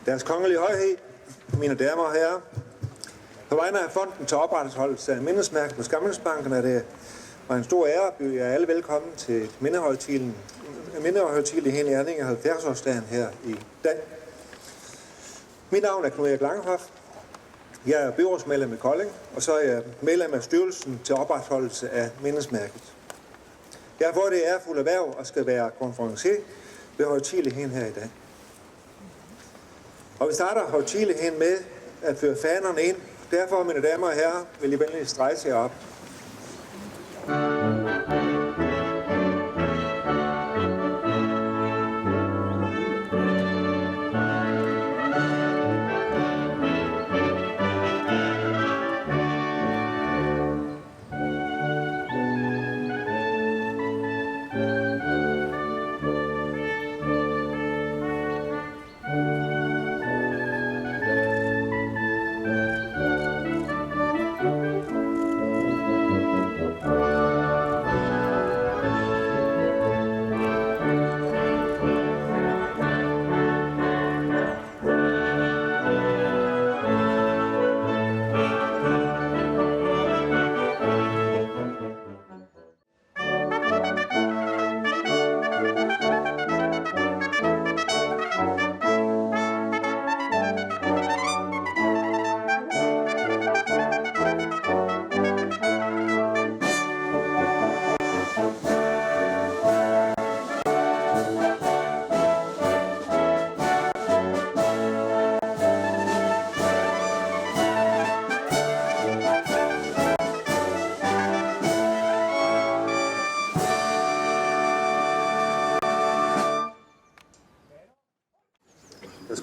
Deres kongelige højhed, mine damer og herrer, på vegne af Fonden til opretholdelse af mindesmærket på Skamlingsbanken er det mig en stor ære at byde jer alle velkommen til mindehøjtideligheden i Herning af 70-årsdagen her i dag. Mit navn er Knud Erik Langhoff. Jeg er byrådsmedlem i Kolding, og så er jeg medlem af styrelsen til opretholdelse af mindesmærket. Jeg har fået det ærefulde erhverv og skal være konferencier ved højtideligheden her i dag. Og vi starter højtideligheden med at føre fanerne ind. Derfor, mine damer og herrer, vil I venligst rejse jer op.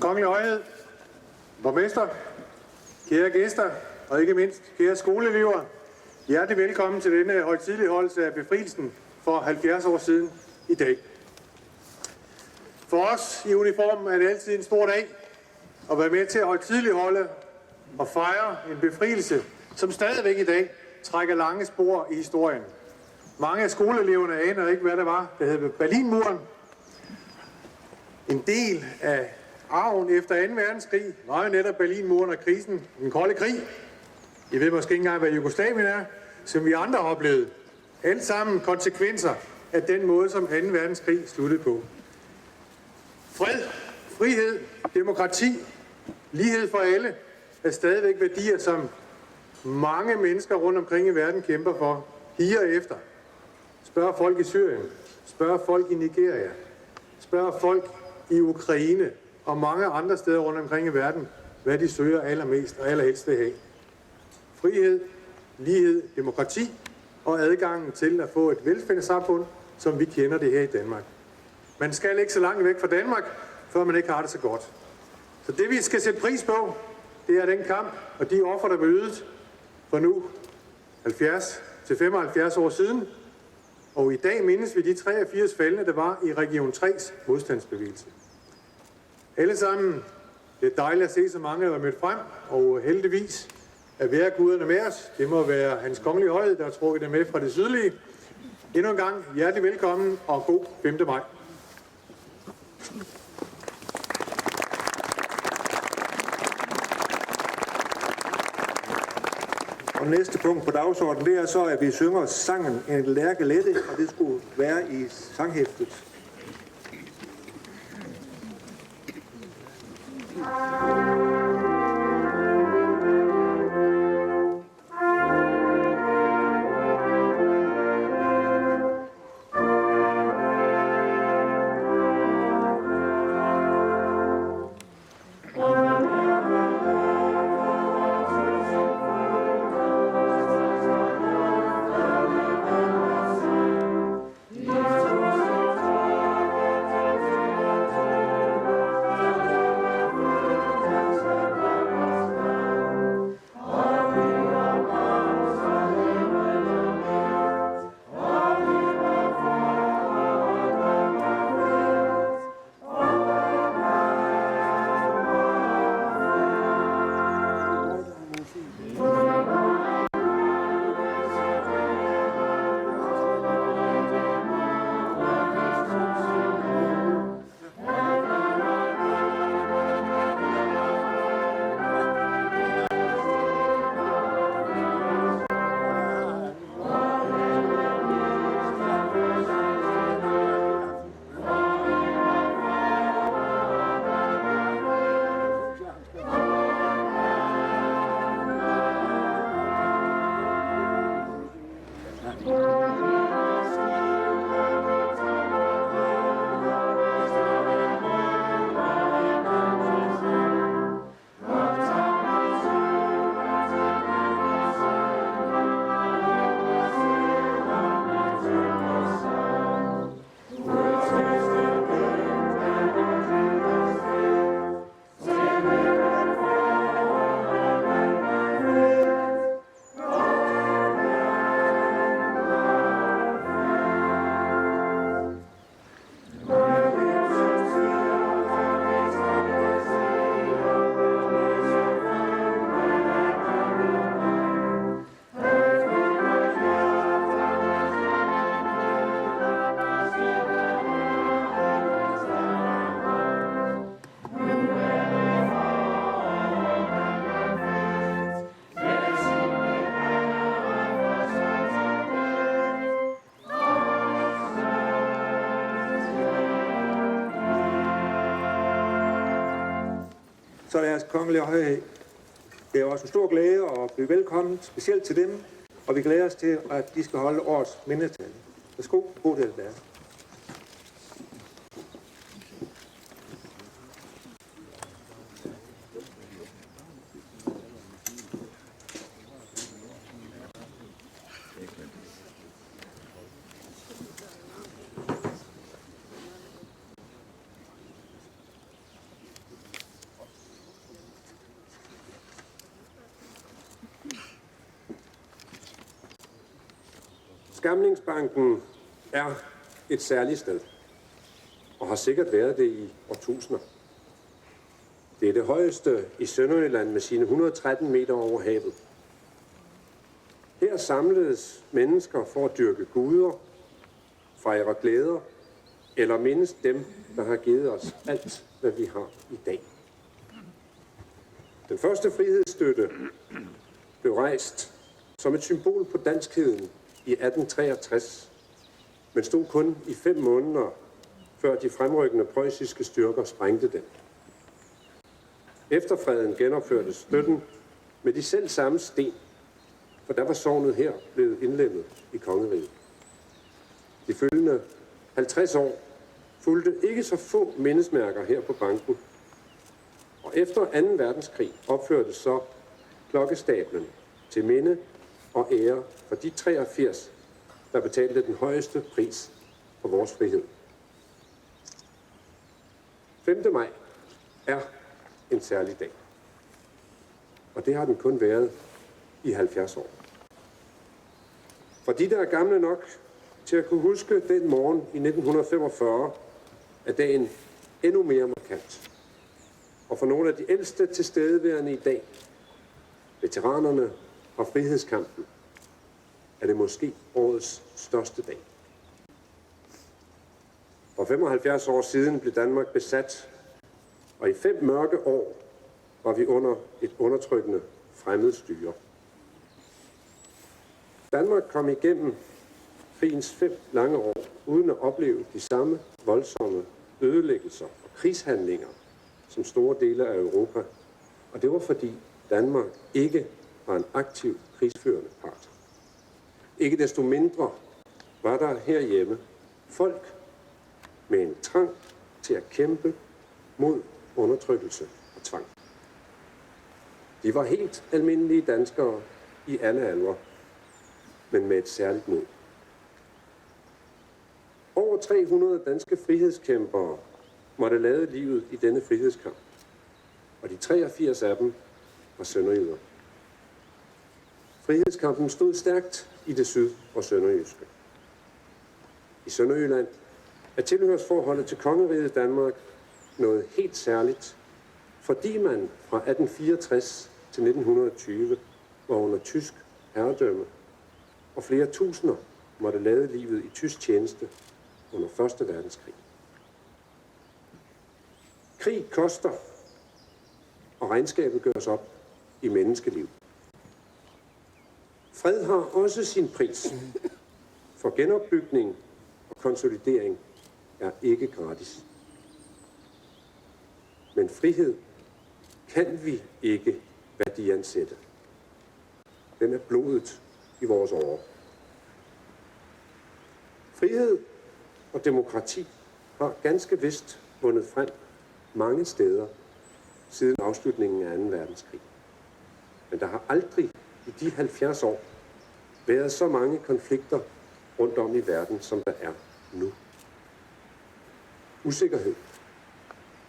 Kongelige højhed, borgmester, kære gæster og ikke mindst kære skoleelever, hjertelig velkommen til denne højtideligholdelse af befrielsen for 70 år siden i dag. For os i uniform er det altid en stor dag at være med til at højtideligholde og fejre en befrielse, som stadigvæk i dag trækker lange spor i historien. Mange af skoleeleverne aner ikke, hvad det var, der hed Berlinmuren. En del af arven efter 2. verdenskrig var jo netop Berlinmuren og krisen, den kolde krig. I ved måske ikke engang, hvad Jugoslavien er, som vi andre har oplevet. Alt sammen konsekvenser af den måde, som 2. verdenskrig sluttede på. Fred, frihed, demokrati, lighed for alle er stadigvæk værdier, som mange mennesker rundt omkring i verden kæmper for, higer efter. Spørg folk i Syrien, spørg folk i Nigeria, spørg folk i Ukraine og mange andre steder rundt omkring i verden, hvad de søger allermest og allerhelst vil have. Frihed, lighed, demokrati og adgangen til at få et velfærdssamfund, som vi kender det her i Danmark. Man skal ikke så langt væk fra Danmark, før man ikke har det så godt. Så det vi skal sætte pris på, det er den kamp og de offer, der blev ydet for nu 70 til 75 år siden. Og i dag mindes vi de 83 faldne, der var i Region 3's modstandsbevægelse. Alle sammen, det er dejligt at se så mange, der er mødt frem, og heldigvis er vejrguderne med os. Det må være Hans Kongelige Højhed, der har trukket dem med fra det sydlige. Endnu en gang hjertelig velkommen og god 5. maj. Og næste punkt på dagsordenen, det er så, at vi synger sangen En Lærke Lette, og det skulle være i sanghæftet. Så deres kongelige højhed, det er også en stor glæde at blive velkommen, specielt til dem, og vi glæder os til, at de skal holde årets mindetale. Værsgo, god del der. Skamlingsbanken er et særligt sted, og har sikkert været det i årtusinder. Det er det højeste i Sønderjylland med sine 113 meter over havet. Her samledes mennesker for at dyrke guder, fejre glæder eller mindes dem, der har givet os alt, hvad vi har i dag. Den første frihedsstøtte blev rejst som et symbol på danskheden i 1863, men stod kun i 5 måneder, før de fremrykkende preussiske styrker sprængte den. Efter freden genopførtes støtten med de selv samme sten, for der var sognet her blevet indlemmet i kongeriget. De følgende 50 år fulgte ikke så få mindesmærker her på banken, og efter 2. verdenskrig opførtes så klokkestablen til minde og ære for de 83, der betalte den højeste pris for vores frihed. 5. maj er en særlig dag, og det har den kun været i 70 år. For de, der er gamle nok til at kunne huske den morgen i 1945, er dagen endnu mere markant. Og for nogle af de ældste tilstedeværende i dag, veteranerne og frihedskampen, er det måske årets største dag. For 75 år siden blev Danmark besat, og i 5 mørke år var vi under et undertrykkende fremmedstyre. Danmark kom igennem krigens 5 lange år, uden at opleve de samme voldsomme ødelæggelser og krigshandlinger som store dele af Europa. Og det var fordi Danmark ikke var en aktiv krigsførende part. Ikke desto mindre var der herhjemme folk med en trang til at kæmpe mod undertrykkelse og tvang. De var helt almindelige danskere i alle aldre, men med et særligt mod. Over 300 danske frihedskæmpere måtte lade livet i denne frihedskamp, og de 83 af dem var sønderjyder. Frihedskampen stod stærkt i det syd- og sønderjyske. I Sønderjylland er tilhørsforholdet til kongeriget Danmark noget helt særligt, fordi man fra 1864 til 1920 var under tysk herredømme, og flere tusinder måtte lade livet i tysk tjeneste under 1. verdenskrig. Krig koster, og regnskabet gøres op i menneskeliv. Fred har også sin pris, for genopbygning og konsolidering er ikke gratis. Men frihed kan vi ikke værdiansætte. Den er blodet i vores årer. Frihed og demokrati har ganske vist vundet frem mange steder siden afslutningen af 2. verdenskrig. Men der har aldrig i de 70 år været så mange konflikter rundt om i verden, som der er nu. Usikkerhed,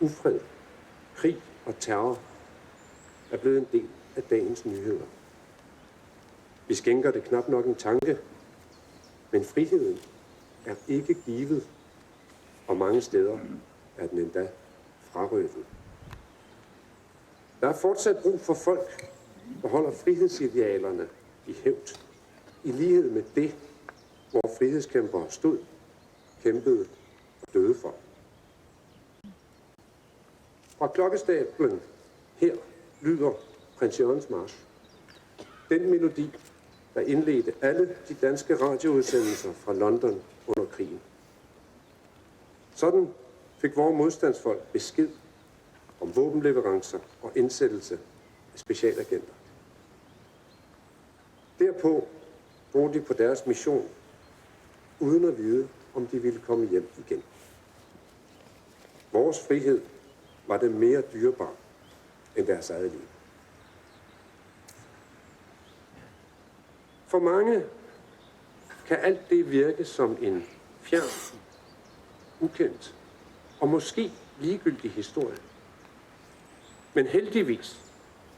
ufred, krig og terror er blevet en del af dagens nyheder. Vi skænker det knap nok en tanke, men friheden er ikke givet, og mange steder er den endda frarøvet. Der er fortsat brug for folk, der holder frihedsidealerne i hævd, i lighed med det, hvor frihedskæmpere stod, kæmpede og døde for. Fra klokkestablen her lyder Prins Jørgens March. Den melodi, der indledte alle de danske radioudsendelser fra London under krigen. Sådan fik vores modstandsfolk besked om våbenleverancer og indsættelse af specialagenter. Derpå drog de på deres mission, uden at vide, om de ville komme hjem igen. Vores frihed var dem mere dyrebar end deres eget liv. For mange kan alt det virke som en fjern, ukendt og måske ligegyldig historie. Men heldigvis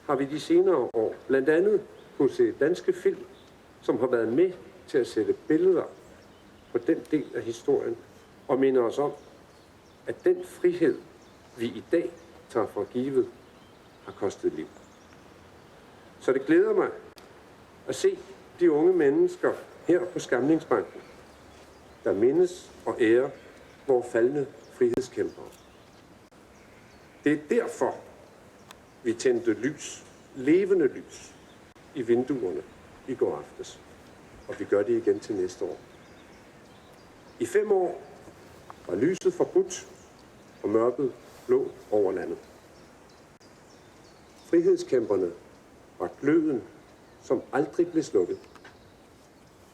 har vi de senere år blandt andet kunnet se danske film, som har været med til at sætte billeder på den del af historien og minder os om, at den frihed, vi i dag tager for givet, har kostet liv. Så det glæder mig at se de unge mennesker her på Skamlingsbanken, der mindes og ærer vores faldne frihedskæmpere. Det er derfor, vi tændte lys, levende lys, i vinduerne i går aftes. Og vi gør det igen til næste år. I 5 år var lyset forbudt, og mørket lå over landet. Frihedskæmperne var gløden, som aldrig blev slukket.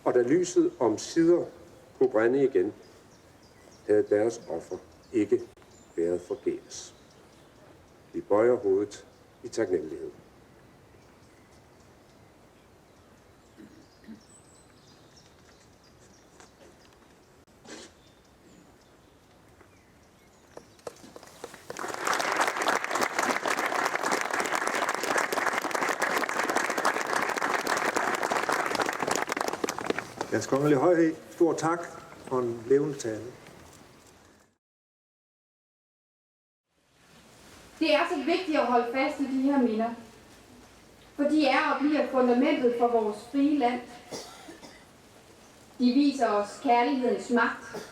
Og da lyset omsider kunne brænde igen, havde deres offer ikke været forgæves. Vi bøjer hovedet i taknemmelighed. Deres kongelige højhed, stor tak for en levende tale. Det er så vigtigt at holde fast i de her minder, for de er og bliver fundamentet for vores frie land. De viser os kærlighedens magt,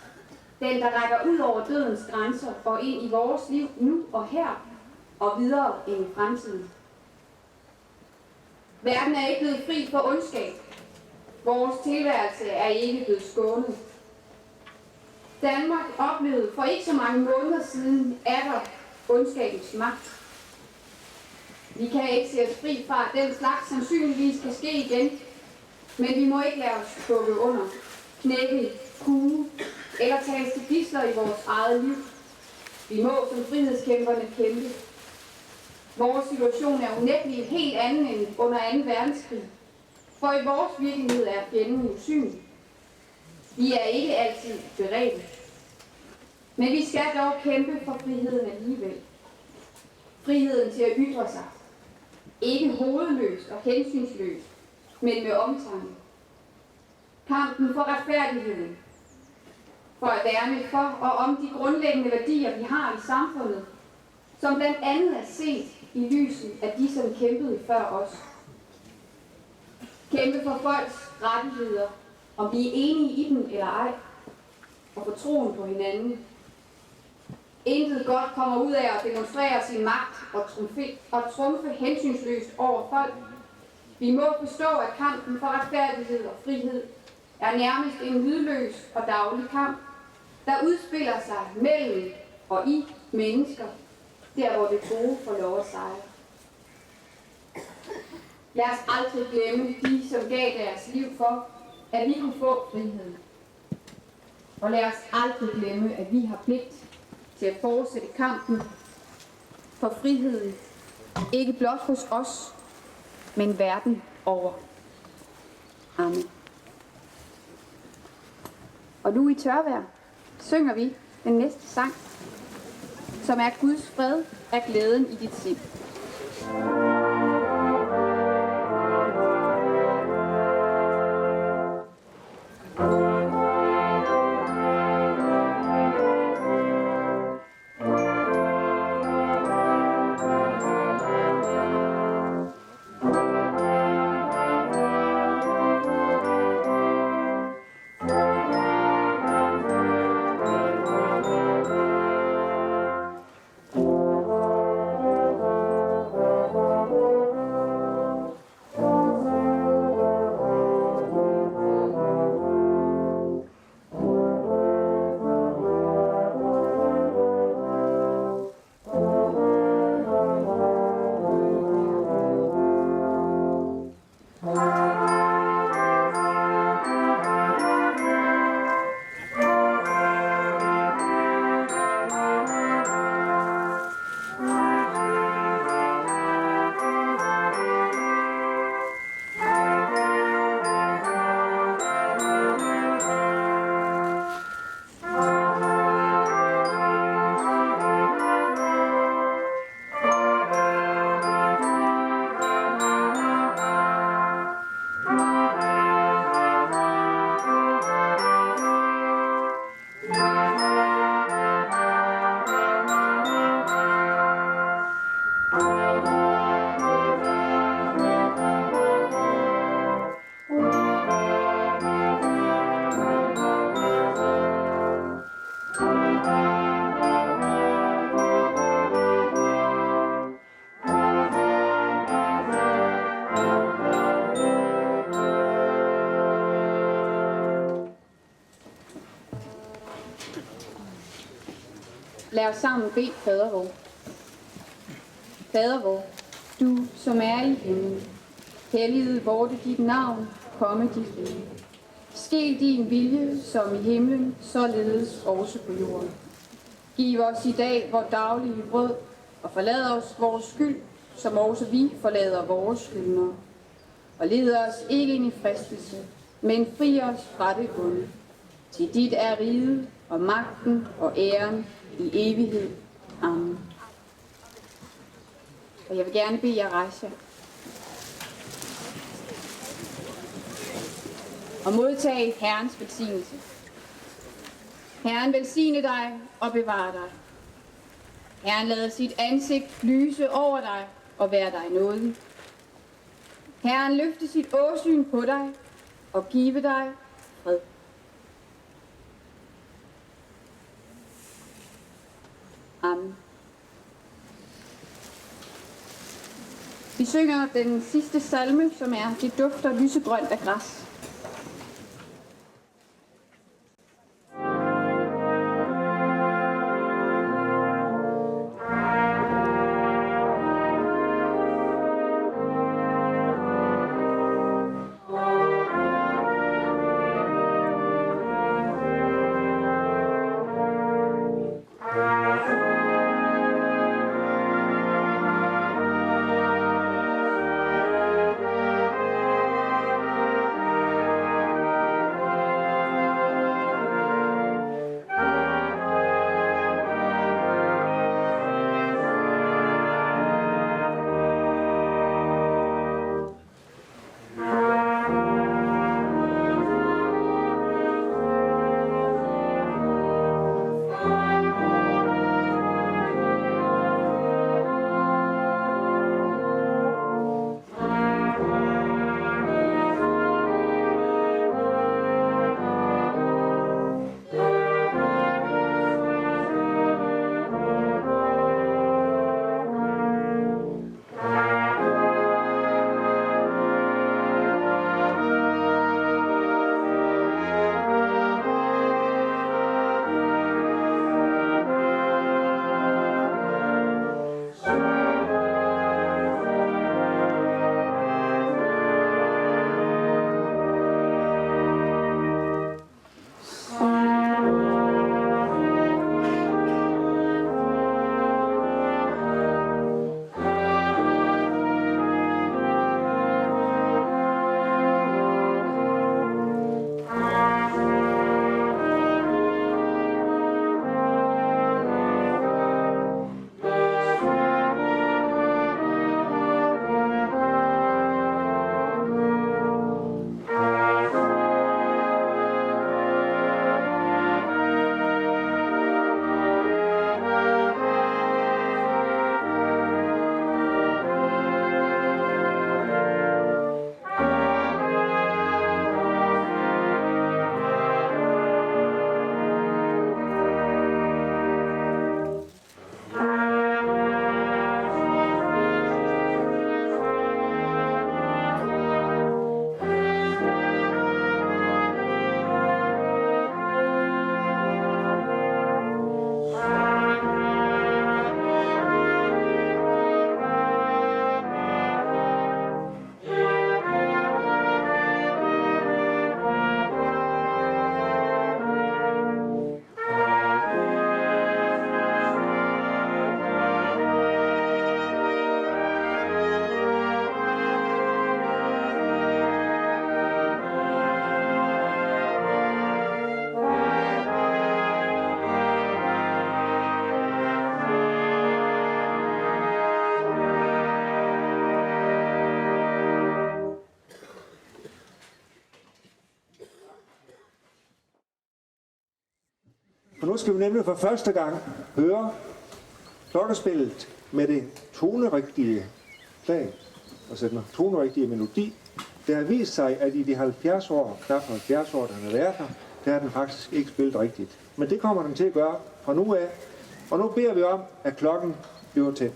den der rækker ud over dødens grænser og ind i vores liv nu og her og videre ind i fremtiden. Verden er ikke blevet fri for ondskab. Vores tilværelse er ikke blevet skånet. Danmark oplevede for ikke så mange måneder siden atter ondskabens magt. Vi kan ikke se os fri fra, den slags sandsynligvis kan ske igen, men vi må ikke lade os skubbe under, knække, kue eller tages til gidsler i vores eget liv. Vi må som frihedskæmperne kæmpe. Vores situation er unægteligt helt anden end under 2. verdenskrig, for i vores virkelighed er fjenden usynlig. Vi er ikke altid beredte. Men vi skal dog kæmpe for friheden alligevel. Friheden til at ytre sig. Ikke hovedløst og hensynsløst, men med omtanke. Kampen for retfærdigheden. For at værne for og om de grundlæggende værdier, vi har i samfundet, som blandt andet er set i lyset af de, som kæmpede før os. Kæmpe for folks rettigheder, om vi er enige i dem eller ej, og for troen på hinanden. Intet godt kommer ud af at demonstrere sin magt og trumfe hensynsløst over folk. Vi må forstå, at kampen for retfærdighed og frihed er nærmest en lydløs og daglig kamp, der udspiller sig mellem og i mennesker, der hvor det gode får lov at sejre. Lad os aldrig glemme de, som gav deres liv for, at vi kunne få friheden. Og lad os aldrig glemme, at vi har pligt til at fortsætte kampen for friheden, ikke blot hos os, men verden over. Amen. Og nu i tørvejr synger vi den næste sang, som er Guds fred er glæden i dit sind. Lad os sammen bede fader vor. Fader vor, du som er i himlen, helliget vorte dit navn, komme dit rige. Ske din vilje som i himlen, således også på jorden. Giv os i dag vor daglige brød, og forlad os vores skyld, som også vi forlader vores skyldnere. Og led os ikke ind i fristelse, men fri os fra det onde. Til dit er riget og magten og æren i evighed. Amen. Og jeg vil gerne bede jer rejse jer. Og modtage Herrens velsignelse. Herren velsigne dig og bevare dig. Herren lader sit ansigt lyse over dig og være dig nådig. Herren løfte sit åsyn på dig og give dig fred. Amen. Vi synger den sidste salme, som er "Det dufter lysegrønt af græs". Og nu skal vi nemlig for første gang høre klokkespillet med det tonerigtige slag, altså den tonerigtige melodi. Det har vist sig, at i de 70 år, knap 70 år, der har været her, der har den faktisk ikke spillet rigtigt. Men det kommer den til at gøre fra nu af. Og nu beder vi om, at klokken bliver tændt.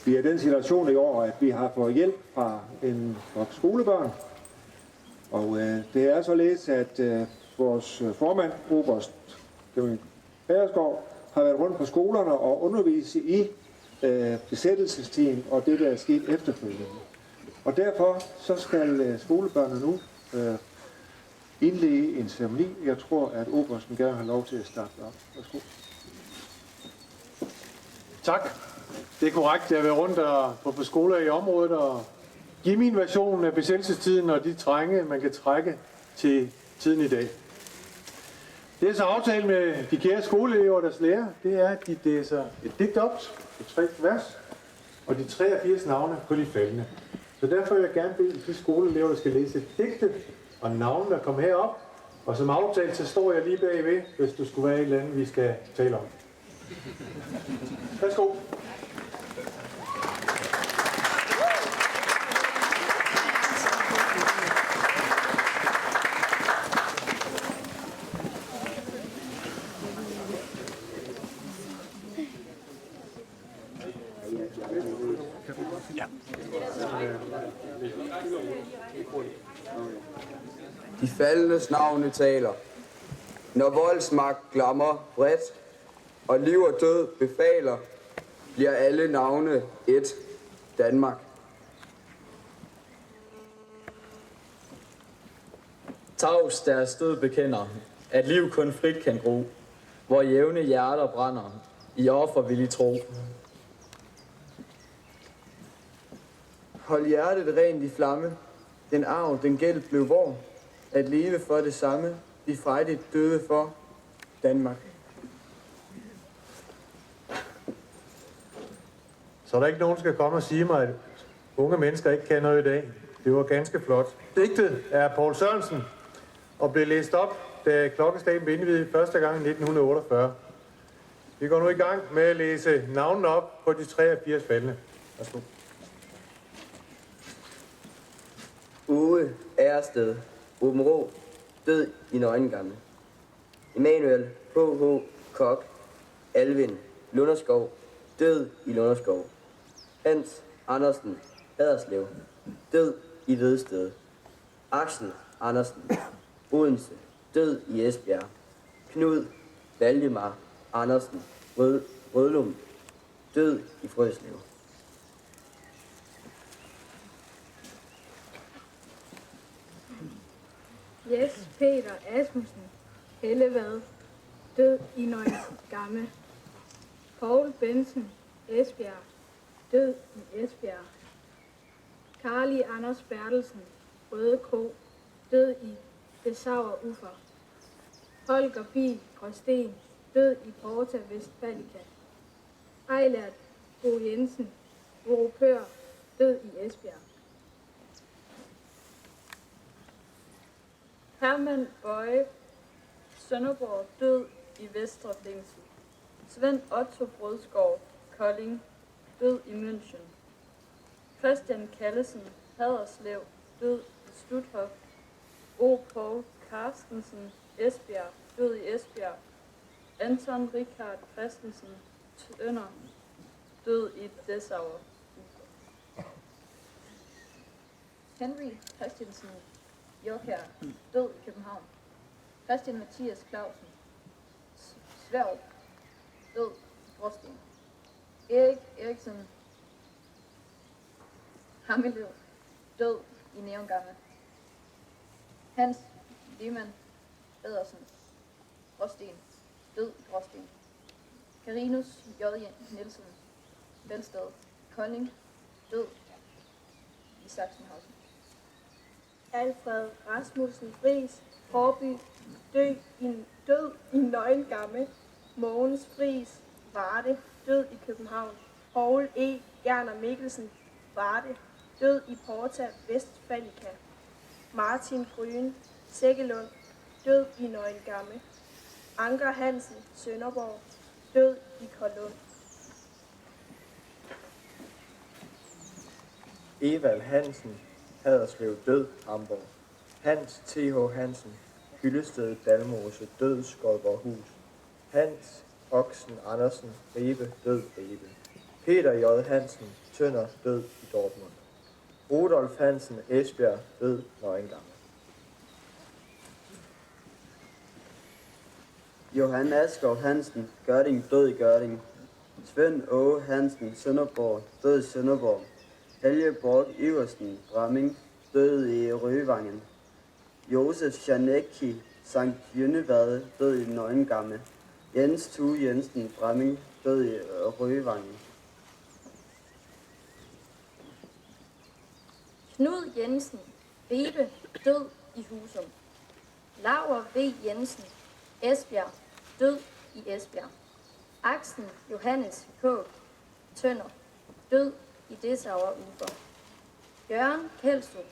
Vi er i den situation i år, at vi har fået hjælp fra en flok skolebørn. Og det er således, at vores formand, oberst Bagerskov, har været rundt på skolerne og undervise i besættelsestiden og det, der er sket efterfølgende. Og derfor så skal skolebørnene nu indlede en ceremoni. Jeg tror, at obersten gerne har lov til at starte op. Værsgo. Tak. Det er korrekt. Jeg har været rundt og på skoler i området og give min version af besættelsestiden og de trænge, man kan trække til tiden i dag. Det er så aftalt med de kære skoleelever og deres lærer, det er, at de læser et digt op, et 3 vers, og de 83 navne på de faldne. Så derfor vil jeg gerne bede de skoleelever, der skal læse digte og navne, der kommer herop. Og som aftalt, så står jeg lige bagved, hvis du skulle være et eller andet, vi skal tale om. Værsgo. De faldnes navne taler. Når voldsmagt glammer bredt, og liv og død befaler, bliver alle navne et Danmark. Tavs deres død bekender, at liv kun frit kan gro, hvor jævne hjerter brænder, i offer vil I tro. Hold hjertet rent i flamme, den arv, den gæld blev vor, at leve for det samme, vi frejdigt døde for Danmark. Så der ikke nogen, der skal komme og sige mig, at unge mennesker ikke kan noget i dag. Det var ganske flot. Digtet er Poul Sørensen og blev læst op, da klokkestaben blev indviet første gang i 1948. Vi går nu i gang med at læse navnene op på de 83 faldne. Værsgo. Uge Ærested, Åbenrå, død i Nøgengamme. Emanuel, H.H. Kok, Alvin, Lunderskov, død i Lunderskov. Hans Andersen, Haderslev, død i Vedsted. Axel Andersen, Odense, død i Esbjerg. Knud Valdemar Andersen, Rødlum, død i Frøslev. Jes Peter Asmussen, Hellevad, død i Nøgengamme. Poul Bensen, Esbjerg, død i Esbjerg. Carli Anders Bertelsen, Røde Kro, død i Dessauer Ufer. Holger Bi Gråsten, død i Porta Vestfalica. Ejlert Bo Jensen, Oropør, død i Esbjerg. Hermann Bøje, Sønderborg, død i Vestre Fængsel. Svend Otto Brødskov, Kolding, død i München. Christian Kallesen, Haderslev, død i Stutthof. O. Poul Carstensen, Esbjerg, død i Esbjerg. Anton Richard Christensen, Tønder, død i Dessauer. Henry Christensen, Jokær, død i København. Christian Mathias Clausen, Sværd, død i Gråsten. Erik Eriksen, Hammelev, død i Neongamme. Hans Lehmann Pedersen, Gråsten, død i Gråsten. Karinus J. Nielsen, Belsted, Kolding, død i Sachsenhausen. Alfred Rasmussen Friis, Hårby, død i Nøgengamme. Mogens Friis, Varde, død i København. Poul E. Gerner Mikkelsen, Varde, død i Porta Vestfalica. Martin Grøn, Sækkelund, død i Nøgengamme. Anker Hansen, Sønderborg, død i Koldund. Evald Hansen, Haderslev, død Hamborg. Hans T.H. Hansen, Hyllested, Dalmose, død Skodborghus. Hans Oksen Andersen, Ribe, død Ribe. Peter J. Hansen, Tønder, død i Dortmund. Rudolf Hansen, Esbjerg, død Nøgengamme. Johan Askov Hansen, Gørding, død i Gørding. Svend Åge Hansen, Sønderborg, død i Sønderborg. Helge Borg Iversen, Bramming, død i Røvangen. Josef Janecki, Sankt Jønnevade, død i Nøgengamme. Jens Tue Jensen, Bramming, død i Røvangen. Knud Jensen, Ribe, død i Husum. Laura V. Jensen, Esbjerg, død i Esbjerg. Axel Johannes K. Tønder, død i Dessauer Uber. Jørgen Kjeldstrup,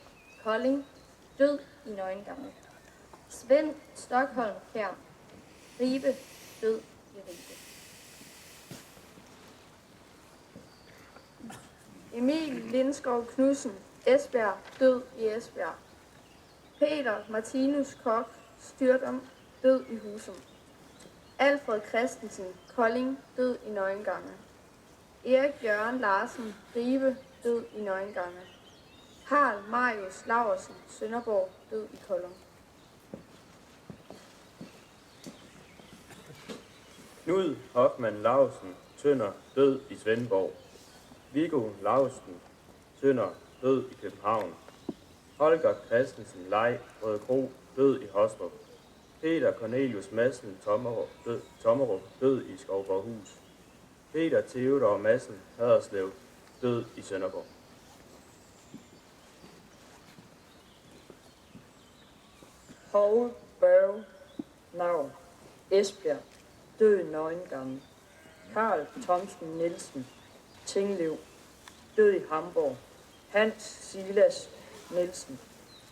Kolding, død i Nøgengamme. Svend Stockholm Kjær, Ribe, død i Ribe. Emil Lindskov Knudsen, Esbjerg, død i Esbjerg. Peter Martinus Kok, Styrtom, død i Husum. Alfred Christensen, Kolding, død i Nøgengamme. Erik Jørgen Larsen, Ribe, død i Nøgengamme. Karl Marius Laursen, Sønderborg, død i Kolding. Knud Hoffmann Lausen, Tønder, død i Svendborg. Viggo Lausen, Tønder, død i København. Holger Christensen Lej, Rødekro, død i Hostrup. Peter Cornelius Madsen Tommerup, død i Skovborghus. Peter Theodor Madsen Haderslev, død i Sønderborg. Poul Børge Navn, Esbjerg, død i Nøgengamme. Karl Thomsen Nielsen, Tinglev, død i Hamborg. Hans Silas Nielsen,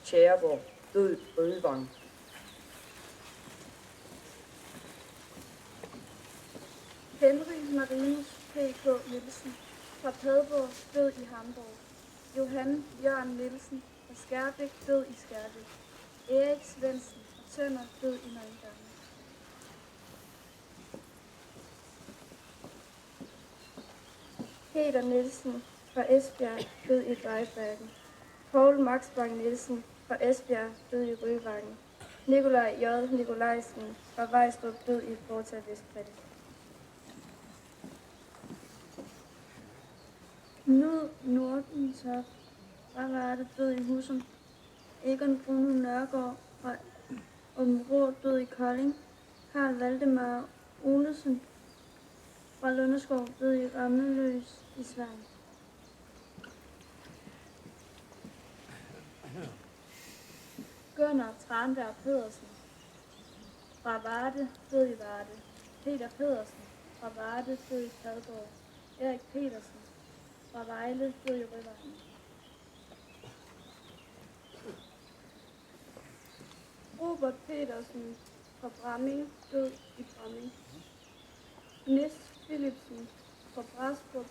Tjæreborg, død i Rødvang. Henry Marinus P.K. Nielsen, fra Padborg, død i Hamburg. Johan Jørgen Nielsen, fra Skærbæk, død i Skærbæk. Erik Svendsen, fra Tønder, død i Nøgengamme. Peter Nielsen, fra Esbjerg, død i Vejbakken. Poul Max Bang Nielsen, fra Esbjerg, død i Røvangen. Nikolaj J. Nikolajsen, fra Vejstrup, død i Forta Vestprædik. Knud Nordentoft, fra Varde, død i Husum. Egon Bruno Nørgaard, fra Områ, død i Kolding. Karl Valdemar Olesen, fra Lundeskov, død i Rammeløs i Sverige. Gunnar Tranberg Pedersen, fra Varde, død i Varde. Peter Pedersen, fra Varde, død i Padborg. Erik Petersen, fra Vejle, død i Røvangen. Robert Petersen, fra Bramming, død i Bramming. Nis Philipsen, fra Brastrup,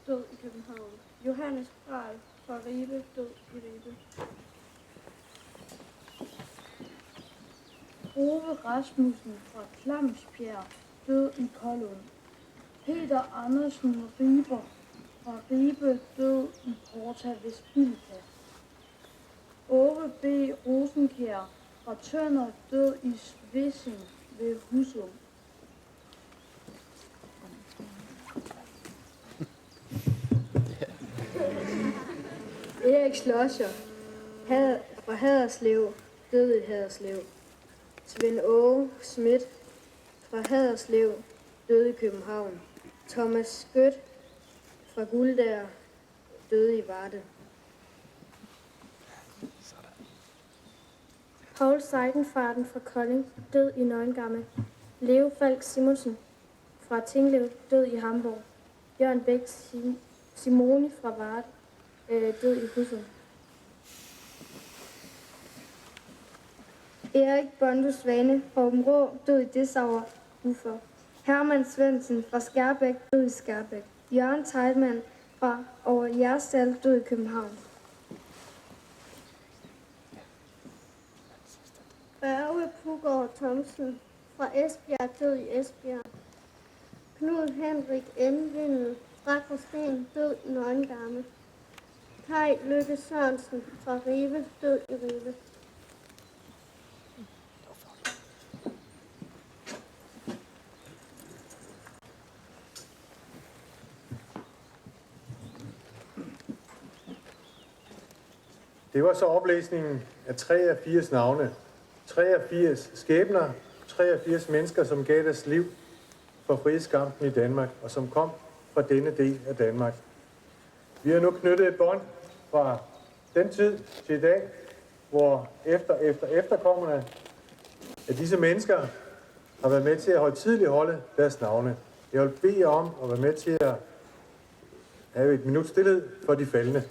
død i København. Johannes Brahl, fra Ribe, død i Ribe. Ove Rasmussen, fra Klamsbjerg, død i Kollund. Peter Andersen Riber, fra Ribe, død i Porta Vestbilka. Ove B. Rosenkjær, fra Tønder, død i Svissing ved Husum. Erik Schlosser, fra Haderslev, død i Haderslev. Svend Åge Schmidt, fra Haderslev, død i København. Thomas Skødt, fra Guldager, død i Varde. Paul Seidenfarten, fra Kolding, død i Nøgengamme. Leo Falk Simonsen, fra Tinglev, død i Hamburg. Jørgen Bæk Simoni, fra Varde, død i Husum. Erik Bondo Svane, fra Områ, død i Dessauer Ufer. Herman Svendsen, fra Skærbæk, død i Skærbæk. Jørgen Teilmann, fra Over Jerstal, død i København. Børge Pugård Thomsen, fra Esbjerg, død i Esbjerg. Knud Henrik M. Vindel, fra Gråsten, død i Nøgengamme. Kai Lykke Sørensen fra Ribe, død i Ribe. Det var så oplæsningen af 83 navne. 83 skæbner, 83 mennesker, som gav deres liv for frihedskampen i Danmark, og som kom fra denne del af Danmark. Vi har nu knyttet et bånd fra den tid til i dag, hvor efterkommerne af disse mennesker har været med til at højtideligholde deres navne. Jeg vil bede jer om at være med til at have et minut stillhed for de faldne.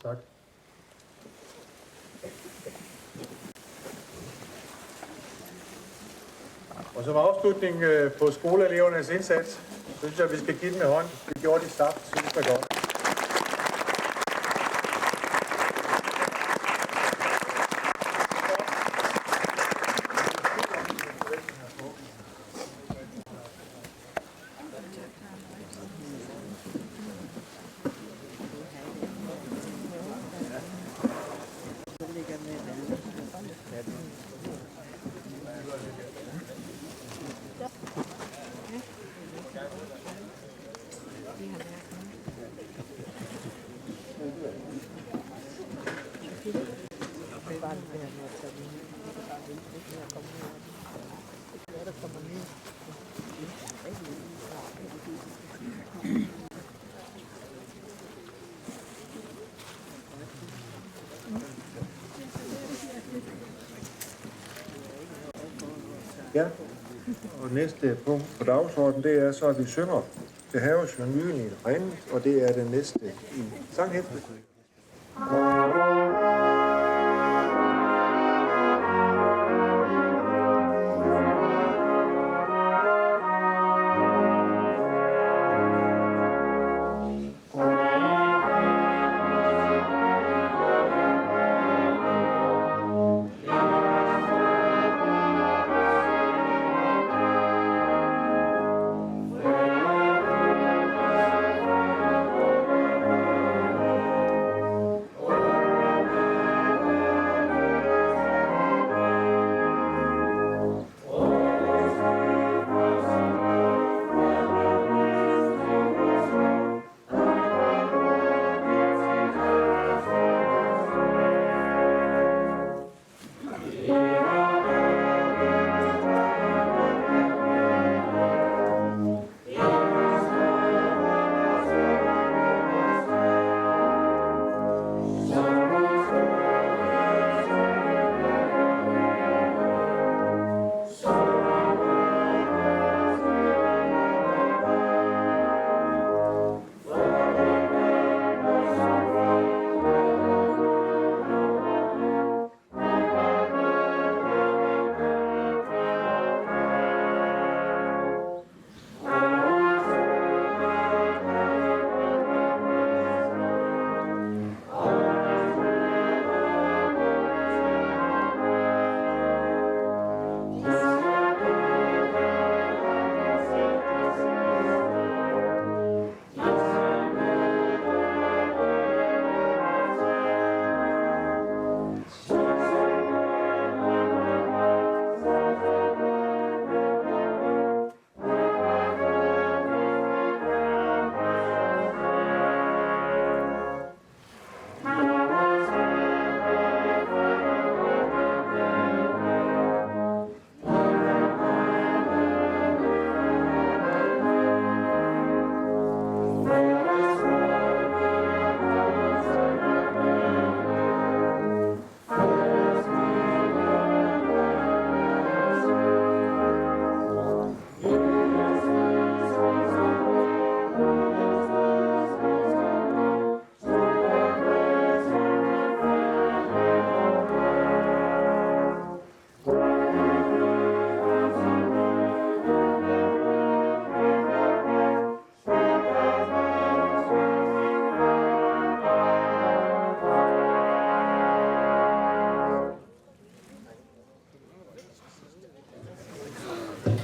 Tak. Og som afslutning på skoleelevernes indsats, så synes jeg, at vi skal give dem en hånd. Det gjorde de saft, synes jeg godt. Ja, og næste punkt på dagsordenen, det er så, at vi synger Det haves jo nylig rent, og det er det næste i sanghæftet.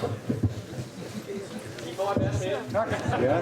I får en masse mere. Tak. Ja.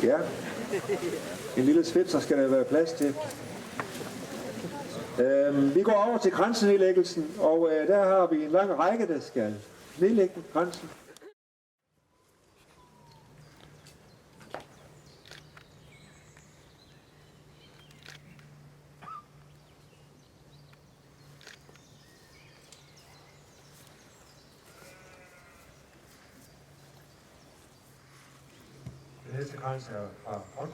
Ja, en lille svitser skal der være plads til. Vi går over til kransenedlæggelsen, og der har vi en lang række, der skal nedlægge kransen. Den næste krans er fra Fronts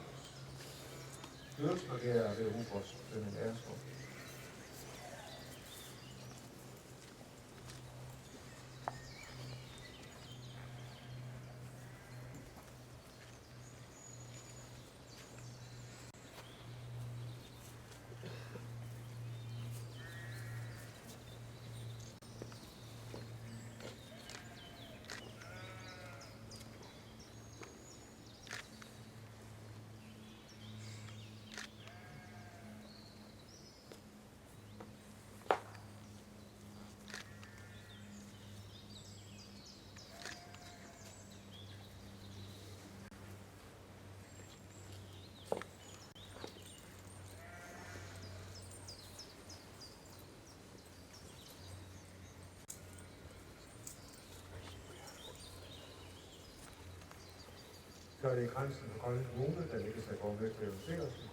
styrelsen, og det er ved Rufors Flemming Agerskov. Så er det grænsen for Kolding Kommune, der ligger sig borgmester Jørgen Sikkersen.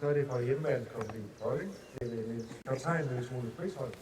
Så er det fra hjemmeværende Kongelig Kolding. Det er et kaptajn Niels Ole Prisholt.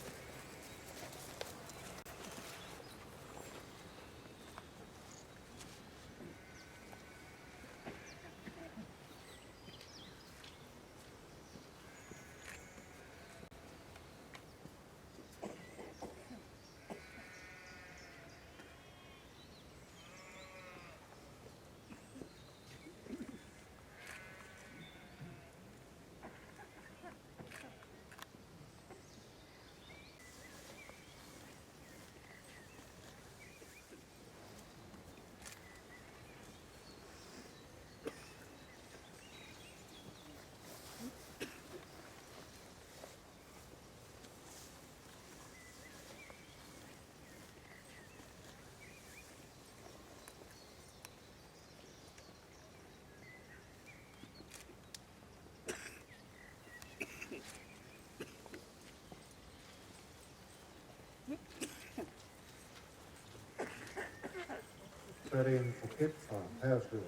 Så er det en buket fra Haderslev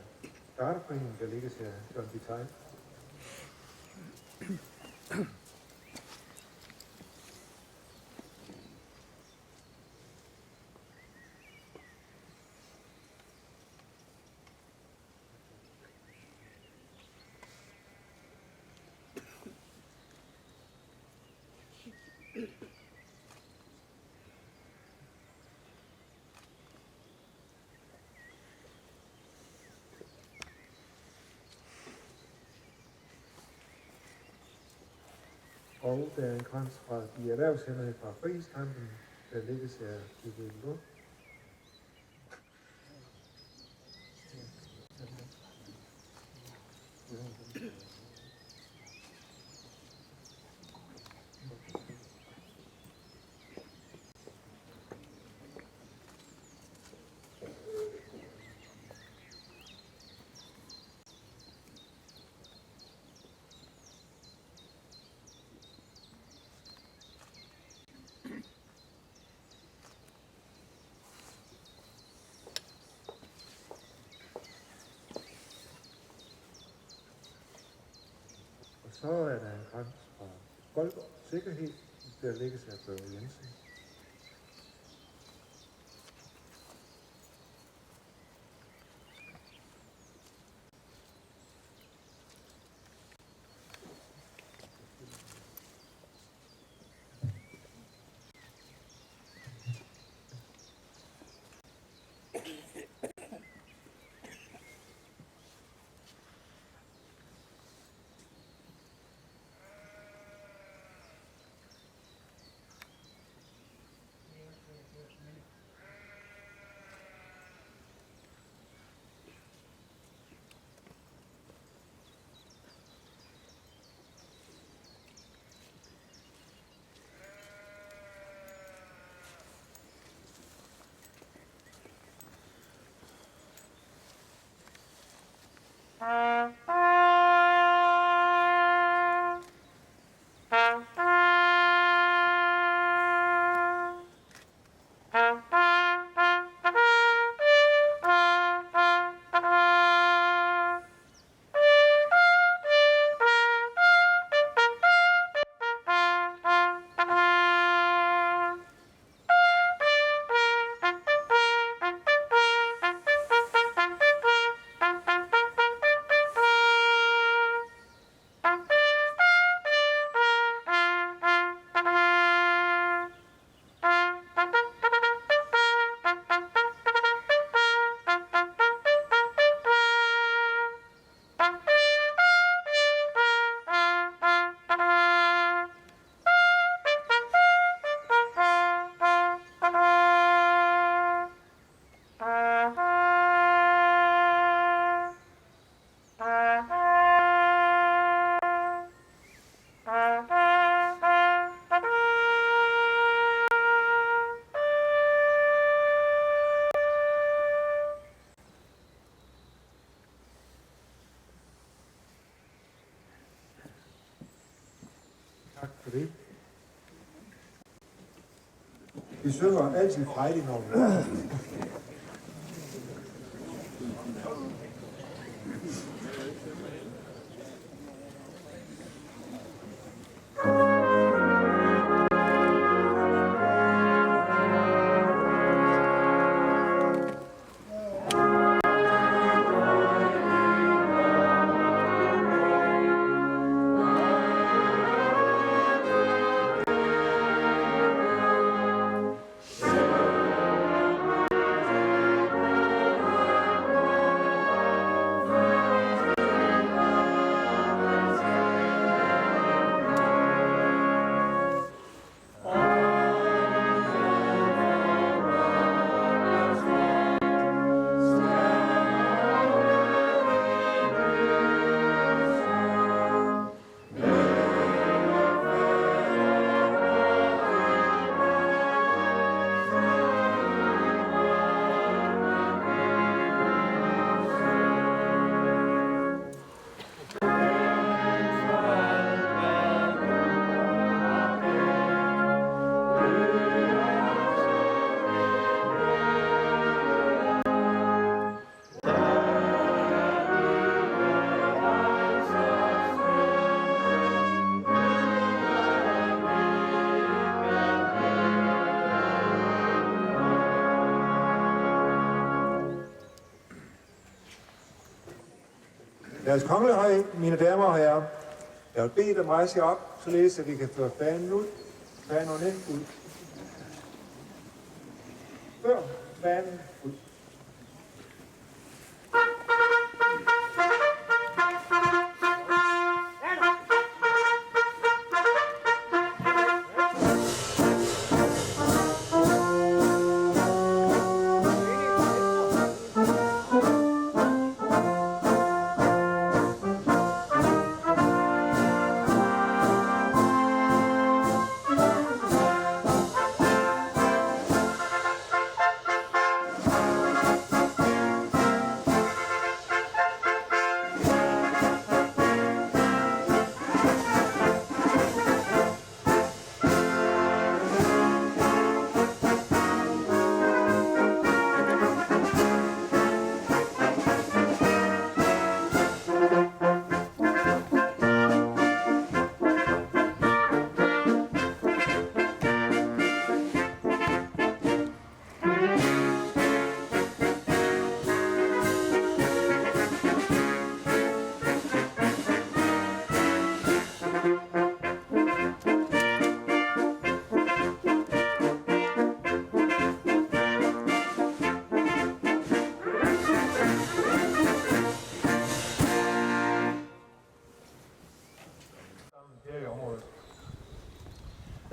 Gardeforening, der ligger til John Vitail. Og der er en krans fra de erhvervshændede fra Frihedskampen, der lægges af Kikkel Lund. Så er der en krans fra Goldborg Sikkerhed, der lægges af Børge Jensen. Tak for det. Vi synger altid frejdigt, når vi Deres kongelige, mine damer og herrer, jeg vil bede dem rejse jer op, således at vi kan føre fanen ud, fanerne ud. Før fanen ud.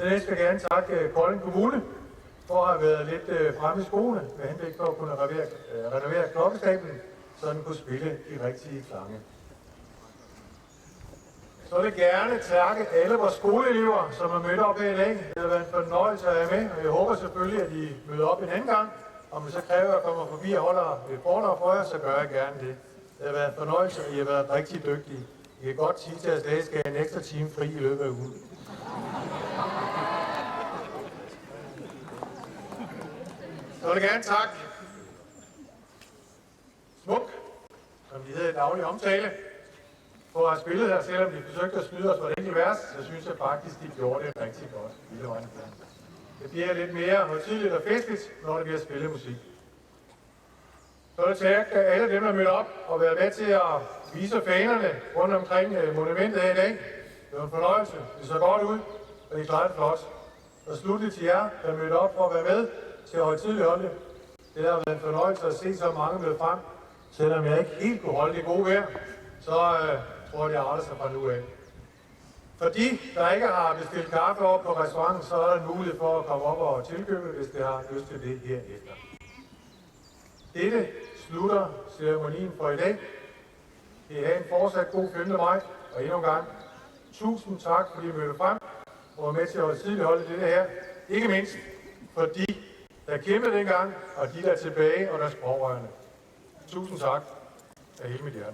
Dernæst vil jeg gerne takke Kolding Kommune for at have været lidt fremme i skoene med henblik på at kunne renovere klokkestablen, så den kunne spille de rigtige klange. Så vil jeg gerne takke alle vores skoleelever, som er mødt op her i dag. Det har været en fornøjelse at have med, og jeg håber selvfølgelig, at I møder op en anden gang. Om det så kræver, at jeg kommer forbi og holder et foredrag for jer, så gør jeg gerne det. Det har været en fornøjelse, og I har været rigtig dygtige. I kan godt sige til jeres dage, skal have en ekstra time fri i løbet af ugen. Så vil jeg gerne takke Smuk, som de hedder i daglig omtale, for at have spillet her, selvom de forsøgte at snyde os for et enkelt vers, så synes jeg faktisk, de gjorde det rigtig godt hele vejen igennem. Det bliver lidt mere højtideligt og festligt, når det bliver spillet musik. Så vil jeg takke alle dem, der mødte op og været med til at vise fanerne rundt omkring monumentet her i dag. Det var en fornøjelse. Det så godt ud, og I klarede det flot. Og slutligt til jer, der mødte op for at være med til at højtideligt holde det. Det har været en fornøjelse at se så mange møde frem. Selvom jeg ikke helt kunne holde det gode vejr, så tror jeg, det aldrig sig fra nu af. For de, der ikke har bestilt kaffe op på restauranten, så er der en mulighed for at komme op og tilkøbe, hvis de har lyst til det herefter. Dette slutter ceremonien for i dag. I har en fortsat god 5. maj, og endnu en gang tusind tak, fordi I mødte frem og var med til at tidligt holde det her. Ikke mindst for de, der kæmpede dengang, og de, der er tilbage, og deres pårørende. Tusind tak af hele mit hjerte.